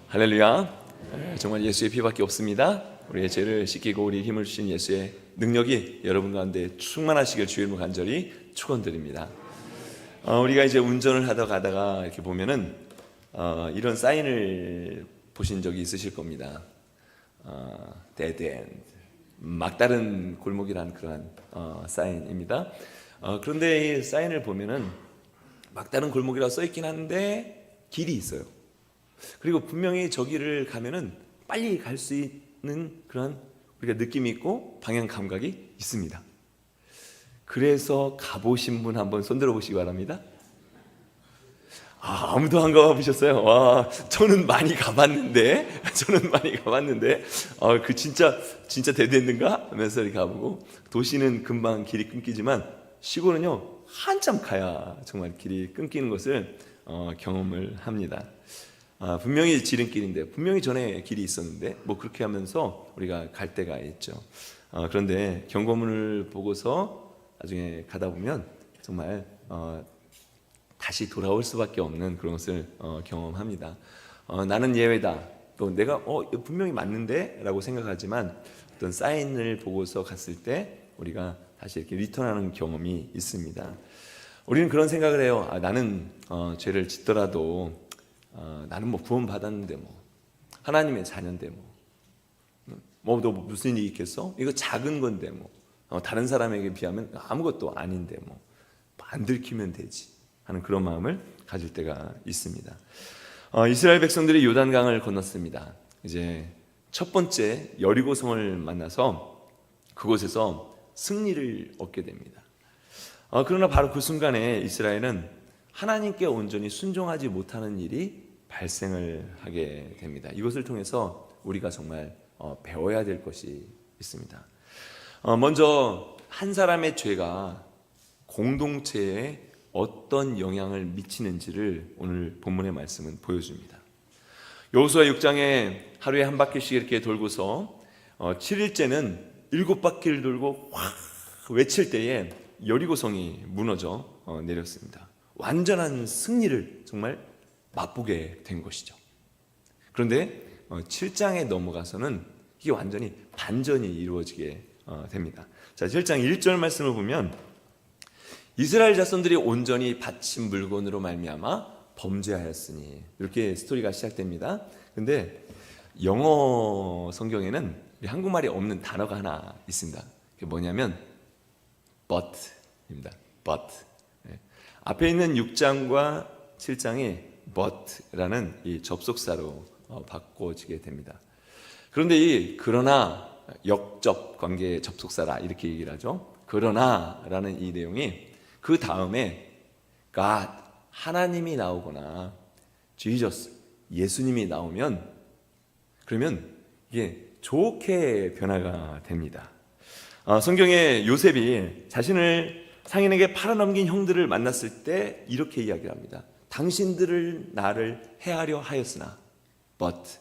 할렐루야. 정말 예수의 피밖에 없습니다. 우리의 죄를 씻기고 우리 힘을 주신 예수의 능력이 여러분 가운데 충만하시길 주님을 간절히 축원드립니다. 우리가 이제 운전을 하다 가다가 이렇게 보면은 이런 사인을 보신 적이 있으실 겁니다. 데드 엔드, 막다른 골목이라는 그런 사인입니다. 그런데 이 사인을 보면은 막다른 골목이라고 써 있긴 한데 길이 있어요. 그리고 분명히 저기를 가면은 빨리 갈 수 있는 그런 우리가 느낌이 있고 방향 감각이 있습니다. 그래서 가보신 분 한번 손들어 보시기 바랍니다. 아무도 안 가보셨어요? 와, 저는 많이 가봤는데, 그 진짜 데드엔드인가 하면서 이렇게 가보고, 도시는 금방 길이 끊기지만 시골은요 한참 가야 정말 길이 끊기는 것을 경험을 합니다. 분명히 지름길인데 분명히 전에 길이 있었는데 뭐 그렇게 하면서 우리가 갈 때가 있죠. 그런데 경고문을 보고서 나중에 가다 보면 정말 다시 돌아올 수밖에 없는 그런 것을 경험합니다. 나는 예외다. 또 내가 분명히 맞는데 라고 생각하지만 어떤 사인을 보고서 갔을 때 우리가 다시 이렇게 리턴하는 경험이 있습니다. 우리는 그런 생각을 해요. 나는 죄를 짓더라도 나는 뭐 구원 받았는데 뭐 하나님의 자녀인데 너 무슨 일이 있겠어? 이거 작은 건데 뭐 다른 사람에게 비하면 아무것도 아닌데 뭐 안 들키면 되지 하는 그런 마음을 가질 때가 있습니다. 이스라엘 백성들이 요단강을 건넜습니다. 이제 첫 번째 여리고성을 만나서 그곳에서 승리를 얻게 됩니다. 그러나 바로 그 순간에 이스라엘은 하나님께 온전히 순종하지 못하는 일이 발생을 하게 됩니다. 이것을 통해서 우리가 정말 배워야 될 것이 있습니다. 먼저 한 사람의 죄가 공동체에 어떤 영향을 미치는지를 오늘 본문의 말씀은 보여줍니다. 여호수아 6장에 하루에 한 바퀴씩 이렇게 돌고서 7일째는 7바퀴를 돌고 확 외칠 때에 여리고성이 무너져 내렸습니다. 완전한 승리를 정말 맛보게 된 것이죠. 그런데 7장에 넘어가서는 이게 완전히 반전이 이루어지게 됩니다. 자, 7장 1절 말씀을 보면 이스라엘 자손들이 온전히 바친 물건으로 말미암아 범죄하였으니 이렇게 스토리가 시작됩니다. 근데 영어 성경에는 한국말이 없는 단어가 하나 있습니다. 그게 뭐냐면 but입니다. but. 앞에 있는 6장과 7장이 but라는 이 접속사로 바꿔지게 됩니다. 그런데 이 그러나 역접 관계의 접속사라 이렇게 얘기를 하죠. 그러나라는 이 내용이 그 다음에 God 하나님이 나오거나 Jesus 예수님이 나오면 그러면 이게 좋게 변화가 됩니다. 성경에 요셉이 자신을 상인에게 팔아넘긴 형들을 만났을 때 이렇게 이야기를 합니다. 당신들을 나를 해하려 하였으나 but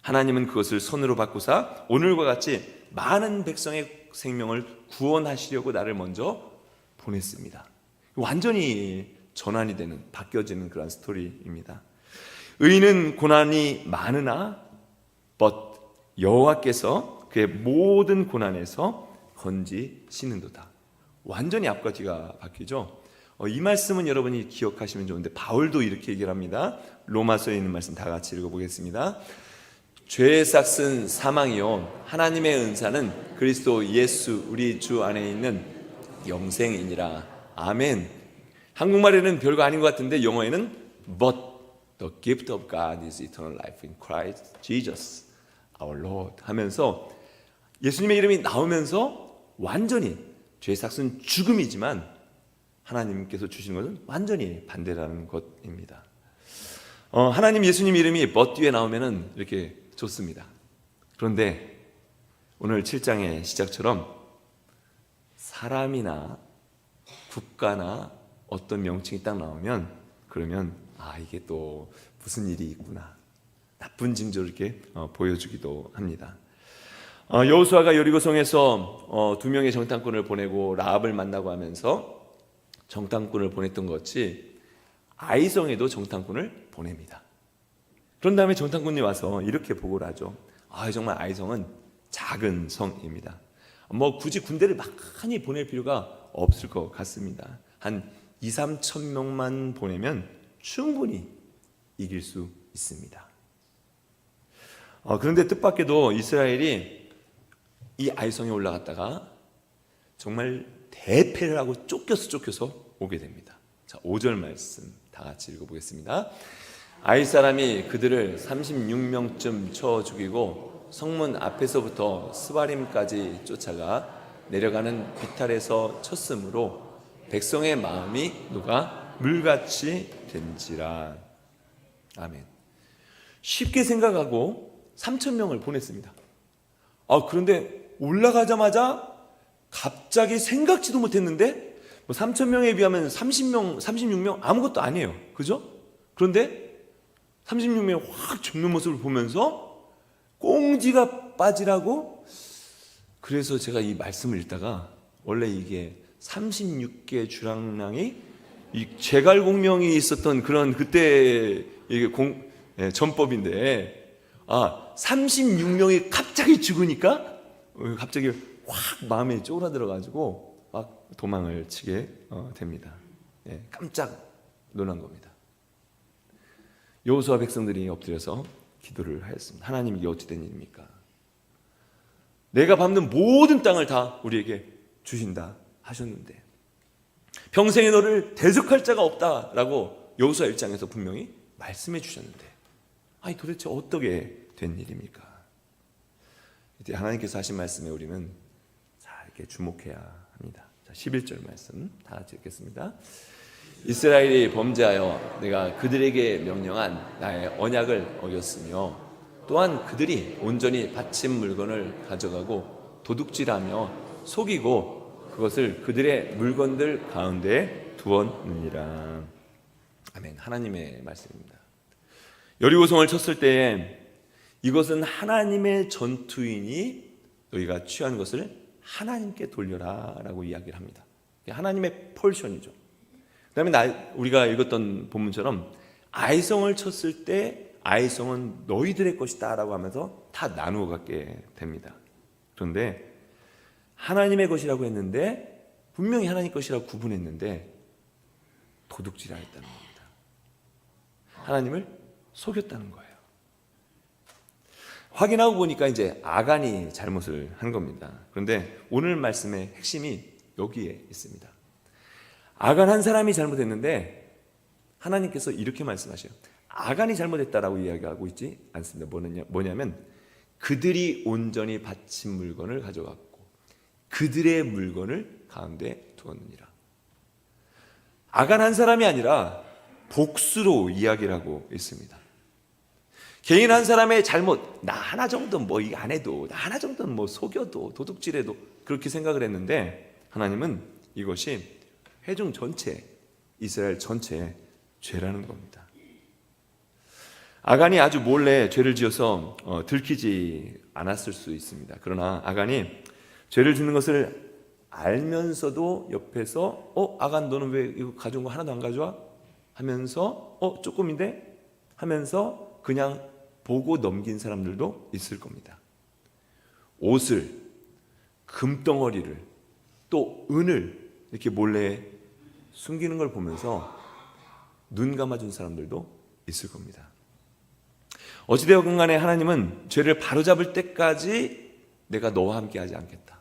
하나님은 그것을 손으로 바꾸사 오늘과 같이 많은 백성의 생명을 구원하시려고 나를 먼저 보냈습니다. 완전히 전환이 되는 바뀌어지는 그런 스토리입니다. 의인은 고난이 많으나 but 여호와께서 그의 모든 고난에서 건지시는도다. 완전히 앞과 뒤가 바뀌죠. 이 말씀은 여러분이 기억하시면 좋은데 바울도 이렇게 얘기를 합니다. 로마서에 있는 말씀 다 같이 읽어보겠습니다. 죄의 싹은 사망이요 하나님의 은사는 그리스도 예수 우리 주 안에 있는 영생이니라. 아멘. 한국말에는 별거 아닌 것 같은데 영어에는 But the gift of God is eternal life in Christ Jesus our Lord 하면서 예수님의 이름이 나오면서 완전히 죄의 삭은 죽음이지만 하나님께서 주시는 것은 완전히 반대라는 것입니다. 하나님 예수님 이름이 but 뒤에 나오면은 이렇게 좋습니다. 그런데 오늘 7장의 시작처럼 사람이나 국가나 어떤 명칭이 딱 나오면 그러면 이게 또 무슨 일이 있구나 나쁜 징조를 이렇게 보여주기도 합니다. 여호수아가 여리고성에서 2명의 정탐꾼을 보내고 라합을 만나고 하면서 정탐꾼을 보냈던 것이 아이성에도 정탐꾼을 보냅니다. 그런 다음에 정탐꾼이 와서 이렇게 보고를 하죠. 정말 아이성은 작은 성입니다. 뭐 굳이 군대를 많이 보낼 필요가 없을 것 같습니다. 한 2, 3천 명만 보내면 충분히 이길 수 있습니다. 그런데 뜻밖에도 이스라엘이 이 아이성에 올라갔다가 정말 대패를 하고 쫓겨서 오게 됩니다. 자, 5절 말씀 다 같이 읽어보겠습니다. 아이 사람이 그들을 36명쯤 쳐 죽이고 성문 앞에서부터 스바림까지 쫓아가 내려가는 비탈에서 쳤으므로 백성의 마음이 녹아 물같이 된지라. 아멘. 쉽게 생각하고 3,000명을 보냈습니다. 그런데 올라가자마자 갑자기 생각지도 못했는데 3,000명에 비하면 36명 아무것도 아니에요. 그죠? 그런데 36명이 확 죽는 모습을 보면서 꽁지가 빠지라고. 그래서 제가 이 말씀을 읽다가 원래 이게 36개 주랑랑이 이 제갈공명이 있었던 그런 그때 이게 전법인데 36명이 갑자기 죽으니까 갑자기 확 마음에 쪼그라들어가지고 막 도망을 치게 됩니다. 깜짝 놀란 겁니다. 여호수아 백성들이 엎드려서 기도를 하였습니다. 하나님, 이게 어찌 된 일입니까? 내가 밟는 모든 땅을 다 우리에게 주신다 하셨는데 평생에 너를 대적할 자가 없다라고 여호수아 1장에서 분명히 말씀해 주셨는데 도대체 어떻게 된 일입니까? 이제 하나님께서 하신 말씀에 우리는 이렇게 주목해야 합니다. 자, 11절 말씀 다 같이 읽겠습니다. 이스라엘이 범죄하여 내가 그들에게 명령한 나의 언약을 어겼으며 또한 그들이 온전히 바친 물건을 가져가고 도둑질하며 속이고 그것을 그들의 물건들 가운데 두었느니라. 아멘. 하나님의 말씀입니다. 여리고성을 쳤을 때에 이것은 하나님의 전투인이 너희가 취한 것을 하나님께 돌려라 라고 이야기를 합니다. 하나님의 폴션이죠. 그 다음에 우리가 읽었던 본문처럼 아이성을 쳤을 때 아이성은 너희들의 것이다 라고 하면서 다 나누어 갖게 됩니다. 그런데 하나님의 것이라고 했는데 분명히 하나님 것이라고 구분했는데 도둑질하였다는 겁니다. 하나님을 속였다는 거예요. 확인하고 보니까 이제 아간이 잘못을 한 겁니다. 그런데 오늘 말씀의 핵심이 여기에 있습니다. 아간 한 사람이 잘못했는데 하나님께서 이렇게 말씀하셔요. 아간이 잘못했다라고 이야기하고 있지 않습니다. 뭐냐면 그들이 온전히 바친 물건을 가져갔고 그들의 물건을 가운데 두었느니라. 아간 한 사람이 아니라 복수로 이야기를 하고 있습니다. 개인 한 사람의 잘못, 나 하나 정도는 뭐 이거 안 해도, 나 하나 정도는 뭐 속여도, 도둑질해도 그렇게 생각을 했는데 하나님은 이것이 회중 전체, 이스라엘 전체의 죄라는 겁니다. 아간이 아주 몰래 죄를 지어서 들키지 않았을 수 있습니다. 그러나 아간이 죄를 짓는 것을 알면서도 옆에서 아간 너는 왜 이거 가져온 거 하나도 안 가져와? 하면서 조금인데? 하면서 그냥 보고 넘긴 사람들도 있을 겁니다. 옷을, 금덩어리를, 또 은을 이렇게 몰래 숨기는 걸 보면서 눈 감아준 사람들도 있을 겁니다. 어찌되었건 간에 하나님은 죄를 바로잡을 때까지 내가 너와 함께 하지 않겠다.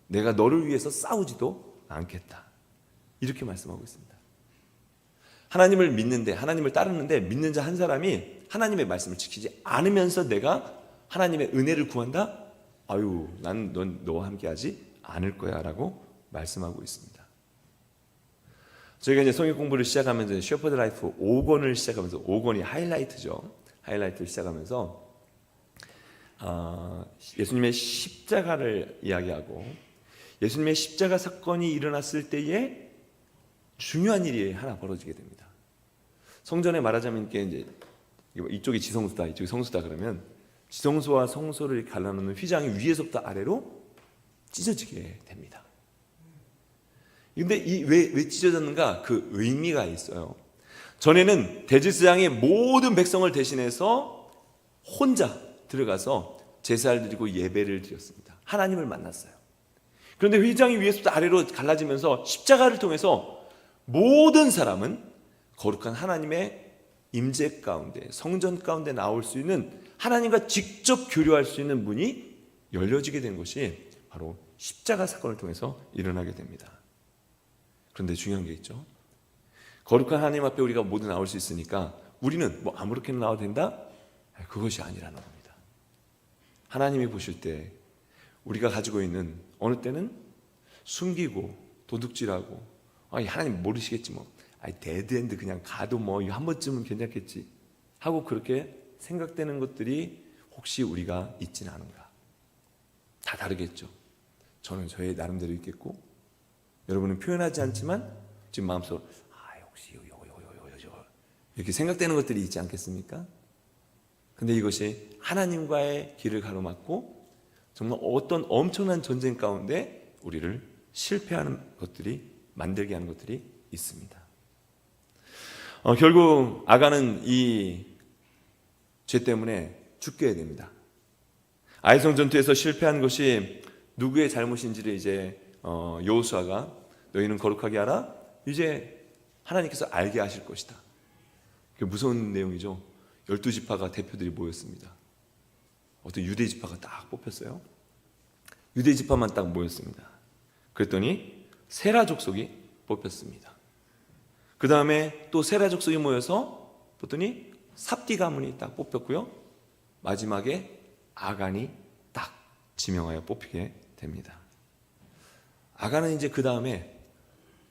내가 너를 위해서 싸우지도 않겠다. 이렇게 말씀하고 있습니다. 하나님을 믿는데, 하나님을 따르는데 믿는 자 한 사람이 하나님의 말씀을 지키지 않으면서 내가 하나님의 은혜를 구한다? 난 너와 함께 하지 않을 거야 라고 말씀하고 있습니다. 저희가 이제 성경 공부를 시작하면서 셰퍼드 라이프 5권을 시작하면서 5권이 하이라이트죠. 하이라이트를 시작하면서 예수님의 십자가를 이야기하고 예수님의 십자가 사건이 일어났을 때에 중요한 일이 하나 벌어지게 됩니다. 성전에 말하자면 이제 이쪽이 지성소다, 이쪽이 성소다 그러면 지성소와 성소를 갈라놓는 휘장이 위에서부터 아래로 찢어지게 됩니다. 그런데 왜 찢어졌는가? 그 의미가 있어요. 전에는 대제사장이 모든 백성을 대신해서 혼자 들어가서 제사를 드리고 예배를 드렸습니다. 하나님을 만났어요. 그런데 휘장이 위에서부터 아래로 갈라지면서 십자가를 통해서 모든 사람은 거룩한 하나님의 임재 가운데, 성전 가운데 나올 수 있는, 하나님과 직접 교류할 수 있는 문이 열려지게 된 것이 바로 십자가 사건을 통해서 일어나게 됩니다. 그런데 중요한 게 있죠. 거룩한 하나님 앞에 우리가 모두 나올 수 있으니까 우리는 뭐 아무렇게나 나와도 된다? 그것이 아니라는 겁니다. 하나님이 보실 때 우리가 가지고 있는, 어느 때는 숨기고 도둑질하고, 하나님 모르시겠지 뭐, 데드엔드 그냥 가도 뭐 한 번쯤은 괜찮겠지 하고 그렇게 생각되는 것들이 혹시 우리가 있지는 않은가? 다 다르겠죠. 저는 저의 나름대로 있겠고, 여러분은 표현하지 않지만 지금 마음속으로 혹시 요거 이렇게 생각되는 것들이 있지 않겠습니까? 근데 이것이 하나님과의 길을 가로막고 정말 어떤 엄청난 전쟁 가운데 우리를 실패하는 것들이, 만들게 하는 것들이 있습니다. 결국 아간은 이 죄 때문에 죽게 됩니다. 아이성 전투에서 실패한 것이 누구의 잘못인지를 이제 여호수아가 너희는 거룩하게 하라, 이제 하나님께서 알게 하실 것이다. 무서운 내용이죠. 12지파가 대표들이 모였습니다. 어떤 유대 지파가 딱 뽑혔어요. 유대 지파만 딱 모였습니다. 그랬더니 세라 족속이 뽑혔습니다. 그 다음에 또 세라 족속이 모여서 봤더니 삽디 가문이 딱 뽑혔고요. 마지막에 아간이 딱 지명하여 뽑히게 됩니다. 아간은 이제 그 다음에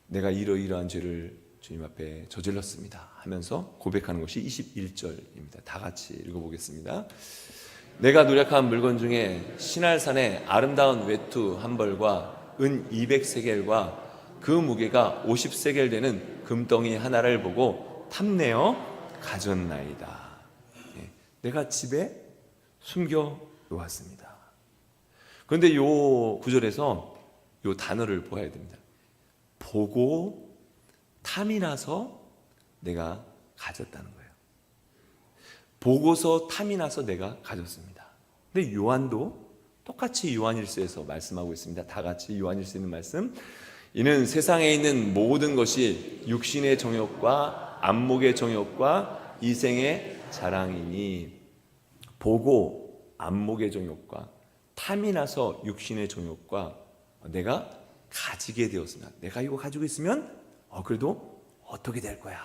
내가 이러이러한 죄를 주님 앞에 저질렀습니다 하면서 고백하는 것이 21절입니다. 다 같이 읽어보겠습니다. 내가 노력한 물건 중에 신할산의 아름다운 외투 한 벌과 은 200세겔과 그 무게가 50세겔 되는 금덩이 하나를 보고 탐내어 가졌나이다. 내가 집에 숨겨 놓았습니다. 그런데 요 구절에서 요 단어를 보아야 됩니다. 보고 탐이 나서 내가 가졌다는 거예요. 보고서 탐이 나서 내가 가졌습니다. 근데 요한도 똑같이 요한일서에서 말씀하고 있습니다. 다 같이 요한일서에 있는 말씀. 이는 세상에 있는 모든 것이 육신의 정욕과 안목의 정욕과 이생의 자랑이니, 보고 안목의 정욕과 탐이 나서 육신의 정욕과 내가 가지게 되었습니다. 내가 이거 가지고 있으면 그래도 어떻게 될 거야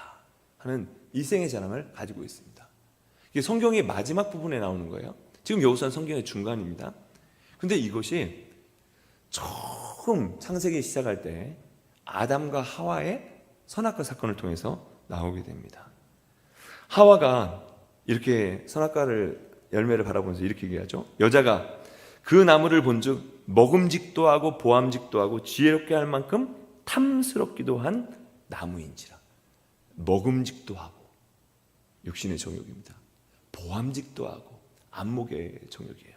하는 이생의 자랑을 가지고 있습니다. 이게 성경의 마지막 부분에 나오는 거예요. 지금 여호수아는 성경의 중간입니다. 근데 이것이 처음 창세기 시작할 때 아담과 하와의 선악과 사건을 통해서 나오게 됩니다. 하와가 이렇게 선악과를 열매를 바라보면서 이렇게 얘기하죠. 여자가 그 나무를 본즉 먹음직도 하고 보암직도 하고 지혜롭게 할 만큼 탐스럽기도 한 나무인지라. 먹음직도 하고 육신의 정욕입니다. 보암직도 하고 안목의 정욕이에요.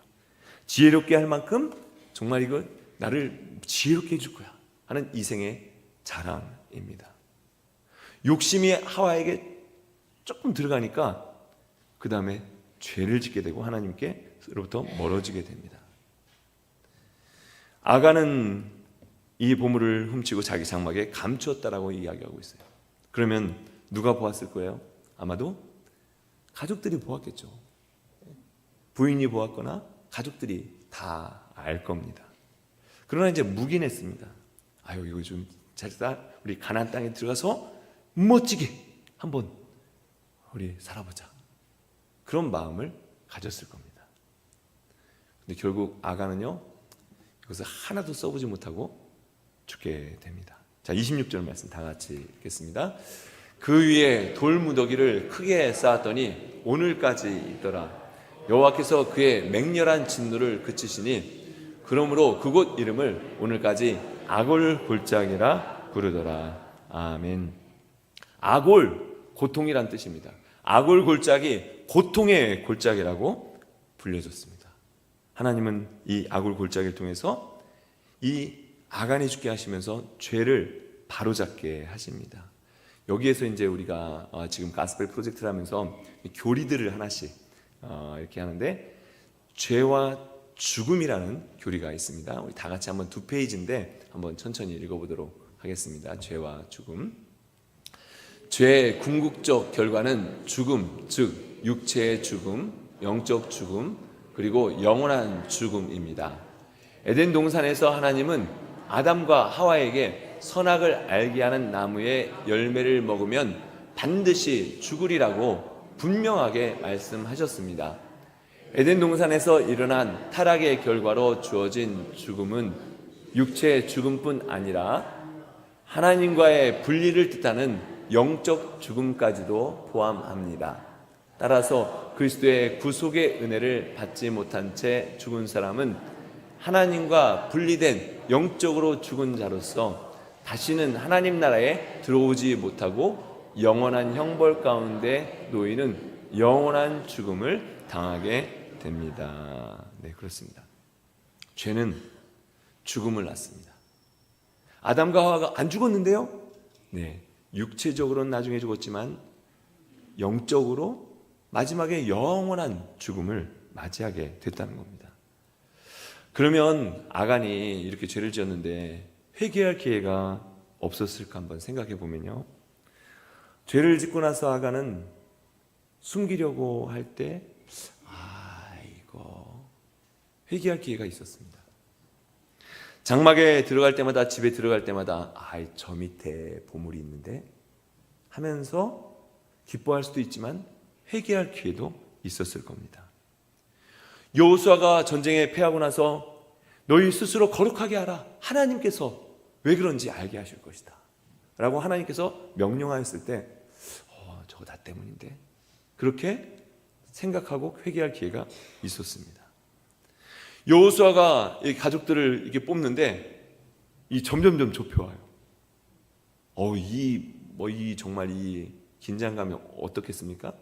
지혜롭게 할 만큼 정말 이거 나를 지혜롭게 해줄 거야 하는 이생의 자랑입니다. 욕심이 하와에게 조금 들어가니까 그 다음에 죄를 짓게 되고 하나님께로부터 멀어지게 됩니다. 아간은 이 보물을 훔치고 자기 장막에 감추었다라고 이야기하고 있어요. 그러면 누가 보았을 거예요? 아마도 가족들이 보았겠죠. 부인이 보았거나 가족들이 다 알 겁니다. 그러나 이제 묵인했습니다. 이거 좀 잘사 우리 가나안 땅에 들어가서 멋지게 한번 우리 살아보자. 그런 마음을 가졌을 겁니다. 근데 결국 아간은요, 이것을 하나도 써보지 못하고 죽게 됩니다. 자, 26절 말씀 다 같이 읽겠습니다. 그 위에 돌무더기를 크게 쌓았더니 오늘까지 있더라. 여호와께서 그의 맹렬한 진노를 그치시니 그러므로 그곳 이름을 오늘까지 아골 골짜기라 부르더라. 아멘. 아골, 고통이란 뜻입니다. 아골 골짜기, 고통의 골짜기라고 불려졌습니다. 하나님은 이 아골 골짜기를 통해서 이 아간이 죽게 하시면서 죄를 바로잡게 하십니다. 여기에서 이제 우리가 지금 가스펠 프로젝트를 하면서 교리들을 하나씩 이렇게 하는데, 죄와 죽음이라는 교리가 있습니다. 우리 다 같이 한번 2페이지인데 한번 천천히 읽어보도록 하겠습니다. 죄와 죽음. 죄의 궁극적 결과는 죽음, 즉 육체의 죽음, 영적 죽음, 그리고 영원한 죽음입니다. 에덴 동산에서 하나님은 아담과 하와에게 선악을 알게 하는 나무의 열매를 먹으면 반드시 죽으리라고 분명하게 말씀하셨습니다. 에덴 동산에서 일어난 타락의 결과로 주어진 죽음은 육체의 죽음뿐 아니라 하나님과의 분리를 뜻하는 영적 죽음까지도 포함합니다. 따라서 그리스도의 구속의 은혜를 받지 못한 채 죽은 사람은 하나님과 분리된 영적으로 죽은 자로서 다시는 하나님 나라에 들어오지 못하고 영원한 형벌 가운데 놓이는 영원한 죽음을 당하게 됩니다. 네, 그렇습니다. 죄는 죽음을 낳습니다. 아담과 하와가 안 죽었는데요? 네, 육체적으로는 나중에 죽었지만 영적으로 마지막에 영원한 죽음을 맞이하게 됐다는 겁니다. 그러면 아간이 이렇게 죄를 지었는데 회개할 기회가 없었을까 한번 생각해 보면요, 죄를 짓고 나서 아간은 숨기려고 할 때 이거 회개할 기회가 있었습니다. 장막에 들어갈 때마다, 집에 들어갈 때마다 저 밑에 보물이 있는데 하면서 기뻐할 수도 있지만 회개할 기회도 있었을 겁니다. 여호수아가 전쟁에 패하고 나서 너희 스스로 거룩하게 하라, 하나님께서 왜 그런지 알게 하실 것이다 라고 하나님께서 명령하였을 때 저거 나 때문인데, 그렇게 생각하고 회개할 기회가 있었습니다. 여호수아가 가족들을 이렇게 뽑는데 점점점 좁혀와요. 정말 이 긴장감이 어떻겠습니까?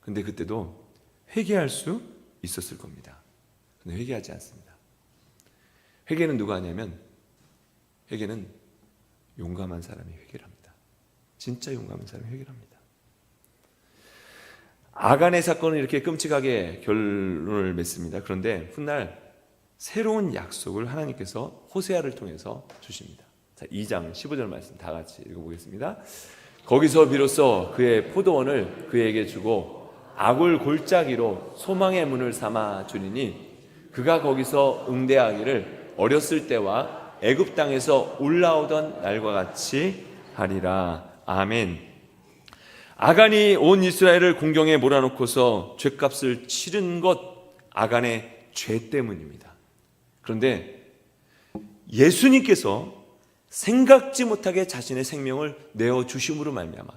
근데 그때도 회개할 수 있었을 겁니다. 근데 회개하지 않습니다. 회개는 누가 하냐면, 회개는 용감한 사람이 회개를 합니다. 진짜 용감한 사람이 회개를 합니다. 아간의 사건은 이렇게 끔찍하게 결론을 맺습니다. 그런데 훗날 새로운 약속을 하나님께서 호세아를 통해서 주십니다. 자, 2장 15절 말씀 다 같이 읽어보겠습니다. 거기서 비로소 그의 포도원을 그에게 주고 아굴 골짜기로 소망의 문을 삼아 주리니 그가 거기서 응대하기를 어렸을 때와 애굽 땅에서 올라오던 날과 같이 하리라. 아멘. 아간이 온 이스라엘을 공경에 몰아넣고서 죗값을 치른 것, 아간의 죄 때문입니다. 그런데 예수님께서 생각지 못하게 자신의 생명을 내어주심으로 말미암아,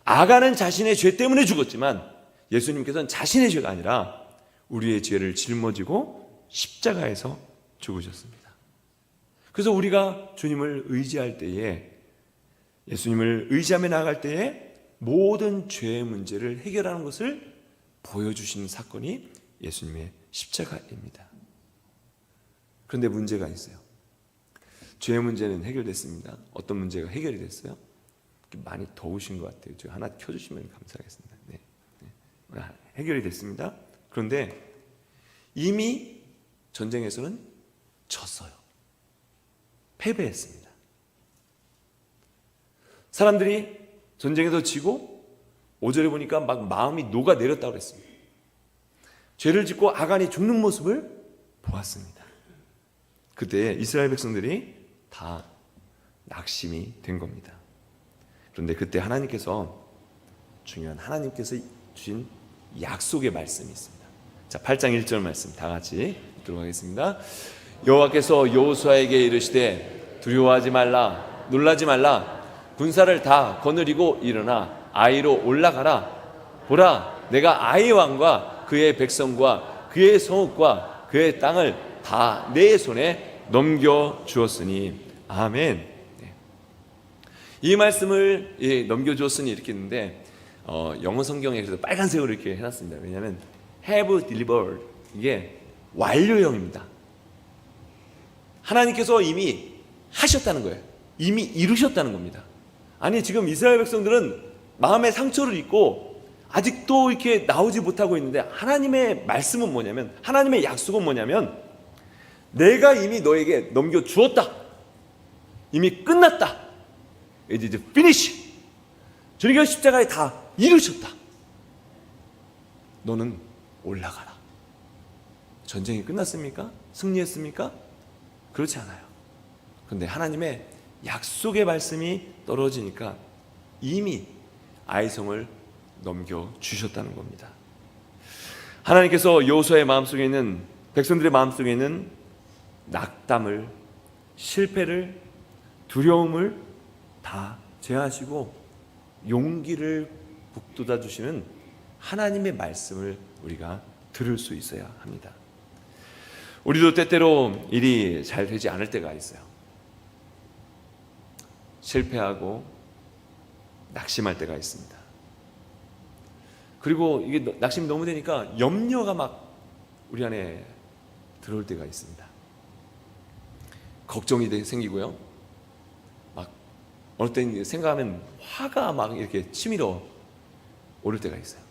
아간은 자신의 죄 때문에 죽었지만 예수님께서는 자신의 죄가 아니라 우리의 죄를 짊어지고 십자가에서 죽으셨습니다. 그래서 우리가 주님을 의지할 때에, 예수님을 의지하며 나아갈 때에 모든 죄의 문제를 해결하는 것을 보여주시는 사건이 예수님의 십자가입니다. 그런데 문제가 있어요. 죄의 문제는 해결됐습니다. 어떤 문제가 해결이 됐어요? 많이 더우신 것 같아요. 저 하나 켜주시면 감사하겠습니다. 네. 해결이 됐습니다. 그런데 이미 전쟁에서는 졌어요. 패배했습니다. 사람들이 전쟁에서 지고 5절에 보니까 막 마음이 녹아내렸다고 그랬습니다. 죄를 짓고 아간이 죽는 모습을 보았습니다. 그때 이스라엘 백성들이 다 낙심이 된 겁니다. 그런데 그때 하나님께서, 중요한 하나님께서 주신 약속의 말씀이 있습니다. 자, 8장 1절 말씀 다 같이 들어가겠습니다. 여호와께서 여호수아에게 이르시되 두려워하지 말라, 놀라지 말라. 군사를 다 거느리고 일어나 아이로 올라가라. 보라, 내가 아이 왕과 그의 백성과 그의 성읍과 그의 땅을 다 내 손에 넘겨주었으니. 아멘. 네. 이 말씀을 넘겨주었으니 이렇게 했는데 영어 성경에 그래서 빨간색으로 이렇게 해놨습니다. 왜냐하면 have delivered, 이게 완료형입니다. 하나님께서 이미 하셨다는 거예요. 이미 이루셨다는 겁니다. 아니 지금 이스라엘 백성들은 마음의 상처를 입고 아직도 이렇게 나오지 못하고 있는데, 하나님의 말씀은 뭐냐면, 하나님의 약속은 뭐냐면, 내가 이미 너에게 넘겨주었다. 이미 끝났다. 이제 finish. 주님께서 십자가에 다 이루셨다. 너는 올라가라. 전쟁이 끝났습니까? 승리했습니까? 그렇지 않아요. 그런데 하나님의 약속의 말씀이 떨어지니까 이미 아이성을 넘겨주셨다는 겁니다. 하나님께서 여호수아의 마음속에 있는, 백성들의 마음속에 있는 낙담을, 실패를, 두려움을 다 제하시고 용기를 북돋아 주시는 하나님의 말씀을 우리가 들을 수 있어야 합니다. 우리도 때때로 일이 잘 되지 않을 때가 있어요. 실패하고 낙심할 때가 있습니다. 그리고 이게 낙심이 너무 되니까 염려가 막 우리 안에 들어올 때가 있습니다. 걱정이 생기고요. 막 어느 때 생각하면 화가 막 이렇게 치밀어 오를 때가 있어요.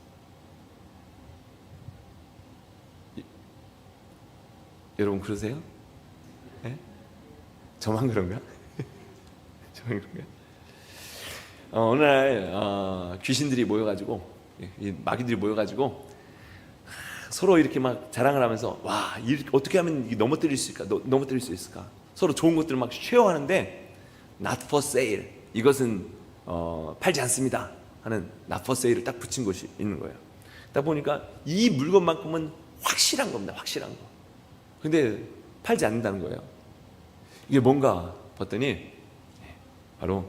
여러분 그러세요? 네? 저만 그런가? 저만 그런가? 어느 날 귀신들이 모여가지고, 마귀들이 모여가지고 서로 이렇게 막 자랑을 하면서, 와, 어떻게 하면 넘어뜨릴 수 있을까? 넘어뜨릴 수 있을까? 서로 좋은 것들을 막 쉐어하는데, not for sale, 이것은 팔지 않습니다 하는 not for sale을 딱 붙인 곳이 있는 거예요. 딱 보니까 이 물건만큼은 확실한 겁니다. 확실한 거. 근데 팔지 않는다는 거예요. 이게 뭔가 봤더니 바로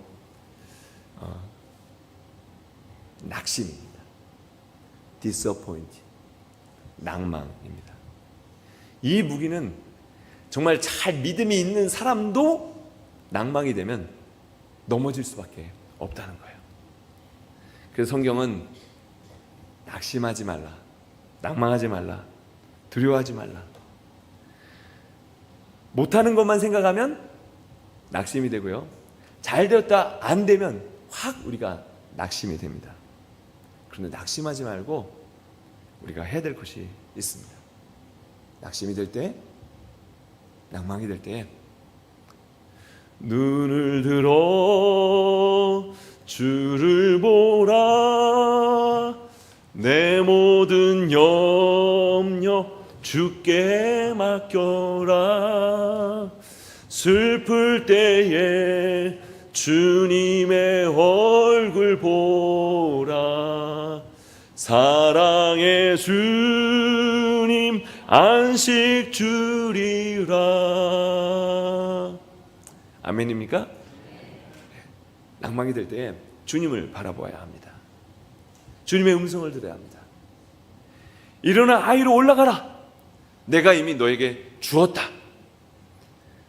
낙심입니다. disappoint, 낭망입니다. 이 무기는 정말 잘 믿음이 있는 사람도 낭망이 되면 넘어질 수밖에 없다는 거예요. 그래서 성경은 낙심하지 말라, 낭망하지 말라, 두려워하지 말라. 못하는 것만 생각하면 낙심이 되고요, 잘 되었다 안 되면 확 우리가 낙심이 됩니다. 그런데 낙심하지 말고 우리가 해야 될 것이 있습니다. 낙심이 될 때, 낭망이 될 때 눈을 들어 주를 보라, 내 모든 염려 주께 맡겨라, 슬플 때에 주님의 얼굴 보라, 사랑의 주님 안식 주리라. 아멘입니까? 낭망이 될 때 주님을 바라보아야 합니다. 주님의 음성을 들어야 합니다. 일어나 아이로 올라가라, 내가 이미 너에게 주었다.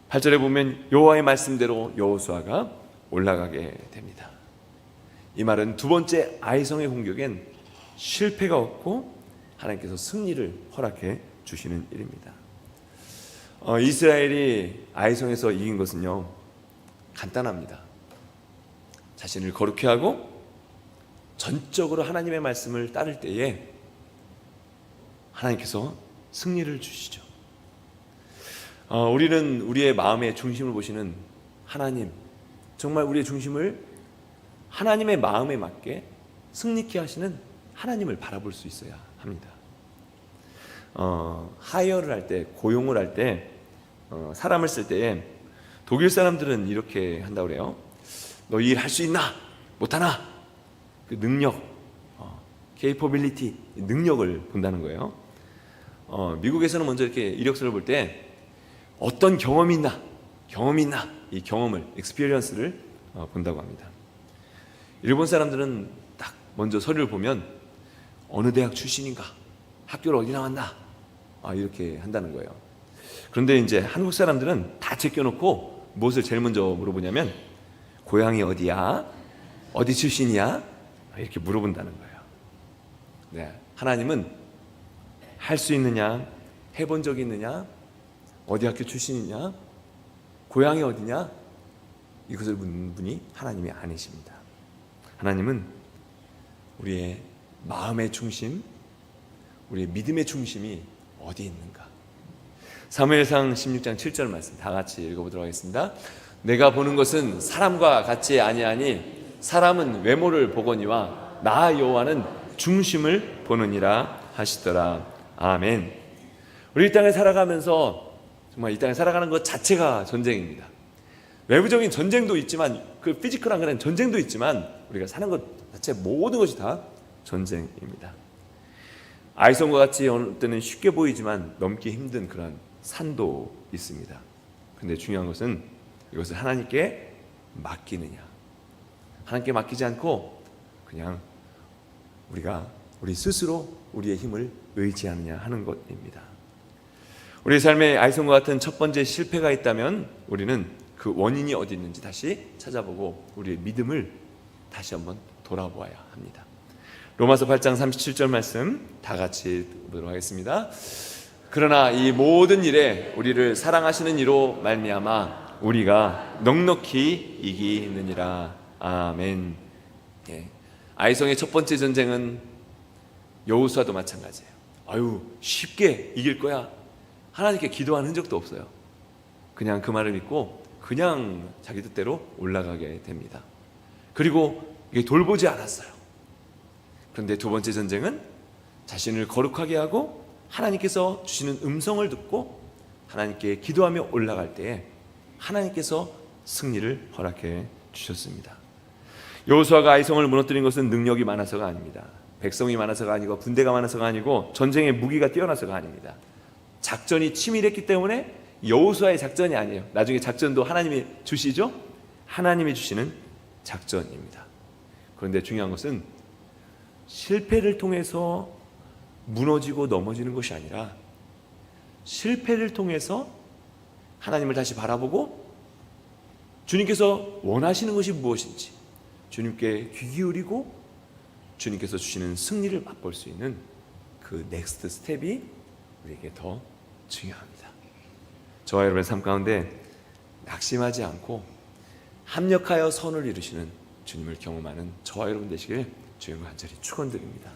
8절에 보면 여호와의 말씀대로 여호수아가 올라가게 됩니다. 이 말은 두 번째 아이성의 공격엔 실패가 없고 하나님께서 승리를 허락해 주시는 일입니다. 이스라엘이 아이성에서 이긴 것은요, 간단합니다. 자신을 거룩히 하고 전적으로 하나님의 말씀을 따를 때에 하나님께서 승리를 주시죠. 우리는 우리의 마음의 중심을 보시는 하나님, 정말 우리의 중심을 하나님의 마음에 맞게 승리케 하시는 하나님을 바라볼 수 있어야 합니다. 하이어를 할 때, 고용을 할 때, 사람을 쓸 때에 독일 사람들은 이렇게 한다고 그래요. 너 일 할 수 있나? 못하나? 그 능력, capability, 능력을 본다는 거예요. 미국에서는 먼저 이렇게 이력서를 볼 때 어떤 경험이 있나, 이 경험을, experience를 본다고 합니다. 일본 사람들은 딱 먼저 서류를 보면 어느 대학 출신인가, 학교를 어디 나왔나, 이렇게 한다는 거예요. 그런데 이제 한국 사람들은 다 제껴놓고 무엇을 제일 먼저 물어보냐면 고향이 어디야, 어디 출신이야, 이렇게 물어본다는 거예요. 네, 하나님은 할 수 있느냐, 해본 적이 있느냐, 어디 학교 출신이냐, 고향이 어디냐, 이것을 묻는 분이 하나님이 아니십니다. 하나님은 우리의 마음의 중심, 우리의 믿음의 중심이 어디 있는가? 사무엘상 16장 7절 말씀 다 같이 읽어보도록 하겠습니다. 내가 보는 것은 사람과 같지 아니하니 사람은 외모를 보거니와 나 여호와는 중심을 보느니라 하시더라. 아멘. 우리 이 땅에 살아가면서 정말 이 땅에 살아가는 것 자체가 전쟁입니다. 외부적인 전쟁도 있지만, 그 피지컬한 그런 전쟁도 있지만, 우리가 사는 것 자체 모든 것이 다 전쟁입니다. 아이성과 같이 어느 때는 쉽게 보이지만 넘기 힘든 그런 산도 있습니다. 근데 중요한 것은 이것을 하나님께 맡기느냐, 하나님께 맡기지 않고 그냥 우리 스스로 우리의 힘을 의지하느냐 하는 것입니다. 우리의 삶에 아이성과 같은 첫 번째 실패가 있다면 우리는 그 원인이 어디 있는지 다시 찾아보고 우리의 믿음을 다시 한번 돌아보아야 합니다. 로마서 8장 37절 말씀 다 같이 보도록 하겠습니다. 그러나 이 모든 일에 우리를 사랑하시는 이로 말미암아 우리가 넉넉히 이기느니라. 아멘. 예. 아이성의 첫 번째 전쟁은 여호수아도 마찬가지예요. 쉽게 이길 거야. 하나님께 기도한 흔적도 없어요. 그냥 그 말을 믿고 그냥 자기 뜻대로 올라가게 됩니다. 그리고 이게 돌보지 않았어요. 그런데 두 번째 전쟁은 자신을 거룩하게 하고 하나님께서 주시는 음성을 듣고 하나님께 기도하며 올라갈 때에 하나님께서 승리를 허락해 주셨습니다. 여호수아가 아이성을 무너뜨린 것은 능력이 많아서가 아닙니다. 백성이 많아서가 아니고 군대가 많아서가 아니고 전쟁의 무기가 뛰어나서가 아닙니다. 작전이 치밀했기 때문에 여호수아의 작전이 아니에요. 나중에 작전도 하나님이 주시죠. 하나님이 주시는 작전입니다. 그런데 중요한 것은 실패를 통해서 무너지고 넘어지는 것이 아니라 실패를 통해서 하나님을 다시 바라보고 주님께서 원하시는 것이 무엇인지 주님께 귀 기울이고 주님께서 주시는 승리를 맛볼 수 있는 그 넥스트 스텝이 우리에게 더 중요합니다. 저와 여러분의 삶 가운데 낙심하지 않고 합력하여 선을 이루시는 주님을 경험하는 저와 여러분 되시길 주님을 간절히 축원드립니다.